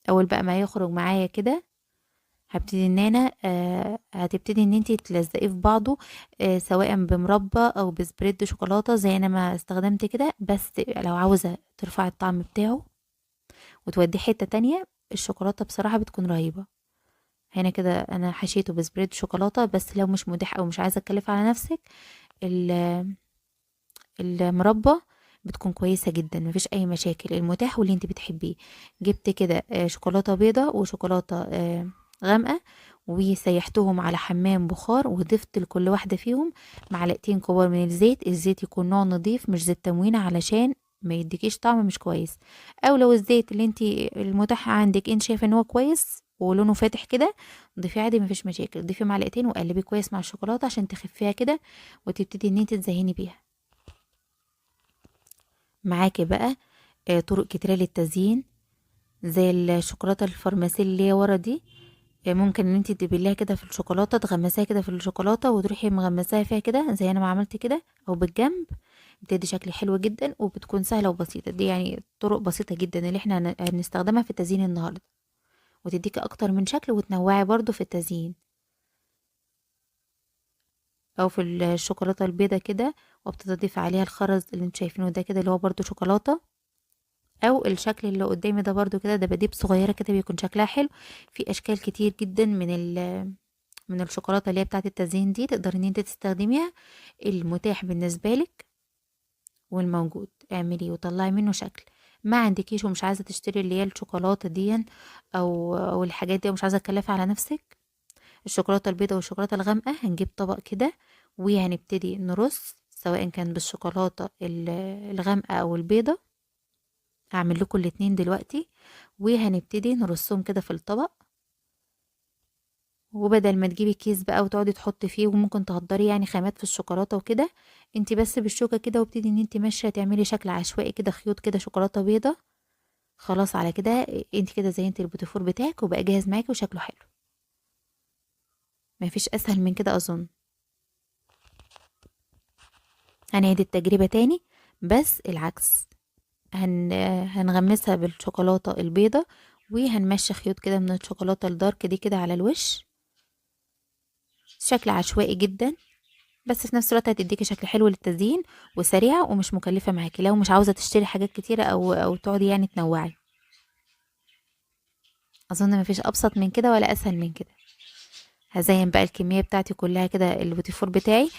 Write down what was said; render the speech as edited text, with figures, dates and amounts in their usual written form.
اول بقى ما يخرج معايا كده هبتدي ان انا هتبتدي ان انتي تلزقيه في بعضه، سواء بمربى او بسبريد شوكولاته زي انا ما استخدمت كده. بس لو عاوزه ترفع الطعم بتاعه وتوديه حته تانية، الشوكولاته بصراحه بتكون رهيبه. هنا كده انا حشيته بسبريد شوكولاته. بس لو مش متاح او مش عايزه تكلف على نفسك، المربى بتكون كويسة جدا، مفيش اي مشاكل، المتاح واللي انت بتحبيه. جبت كده شوكولاتة بيضة وشوكولاتة غامقة، وسيحتهم على حمام بخار، وضفت لكل واحدة فيهم معلقتين كبار من الزيت. الزيت يكون نوع نظيف مش زيت تموين علشان ما يديكيش طعم مش كويس. او لو الزيت اللي انت المتاح عندك انت شايفه ان هو كويس ولونه فاتح كده، ضيفيه عادي مفيش مشاكل. ضيفي معلقتين وقلبي كويس مع الشوكولاته عشان تخفيها كده وتبتدي ان انت تزيني بيها. معاكي بقى طرق كتيرة للتزيين، زي الشوكولاتة الفارماسيل اللي هي ورا دي. ممكن ان انتي تبليها كده في الشوكولاتة، تغمسيها كده في الشوكولاتة وتروحي مغمساها فيها كده زي انا ما عملت كده، او بالجنب. بتدي شكل حلو جدا وبتكون سهلة وبسيطة. دي يعني طرق بسيطة جدا اللي احنا هنستخدمها في التزيين النهاردة، وتديكي اكتر من شكل وتنوعي برضو في التزيين. او في الشوكولاتة البيضة كده، وبتضيف عليها الخرز اللي انتوا شايفينه ده كده اللي هو برضو شوكولاتة. او الشكل اللي قدامي ده برضو كده دباديب صغيره كده بيكون شكلها حلو. في اشكال كتير جدا من الشوكولاته اللي هي بتاعه التزيين دي، تقدري ان انت تستخدميها. المتاح بالنسبه لك والموجود اعمليه وطلعي منه شكل. ما عندكيش ومش عايزه تشتري اللي هي الشوكولاته دي او الحاجات دي ومش عايزه تكلفي على نفسك، الشوكولاته البيضاء والشوكولاته الغامقه، هنجيب طبق كده وهنبتدي نرص سواء كان بالشوكولاته الغامقه او البيضه. هعمل لكم الاتنين دلوقتي، وهنبتدي نرصهم كده في الطبق. وبدل ما تجيبي كيس بقى وتقعدي تحطي فيه وممكن تهدري يعني خامات في الشوكولاته وكده، انت بس بالشوكه كده وابتدي ان انت ماشيه تعملي شكل عشوائي كده، خيوط كده شوكولاته بيضه. خلاص على كده انت كده زينتي البوتيفور بتاعك وبقى جاهز معاكي وشكله حلو. مفيش اسهل من كده اظن. هنعيد التجربه تاني بس العكس. هنغمسها بالشوكولاته البيضه، وهنمشي خيوط كده من الشوكولاته الدارك دي كده على الوش، شكل عشوائي جدا. بس في نفس الوقت هتديكي شكل حلو للتزيين وسريعة ومش مكلفة معاكي لو مش عاوزة تشتري حاجات كتيرة او تقعدي يعني تنوعي. اظن مفيش ابسط من كده ولا اسهل من كده. هزين بقى الكمية بتاعتي كلها كده البوتيفور بتاعي.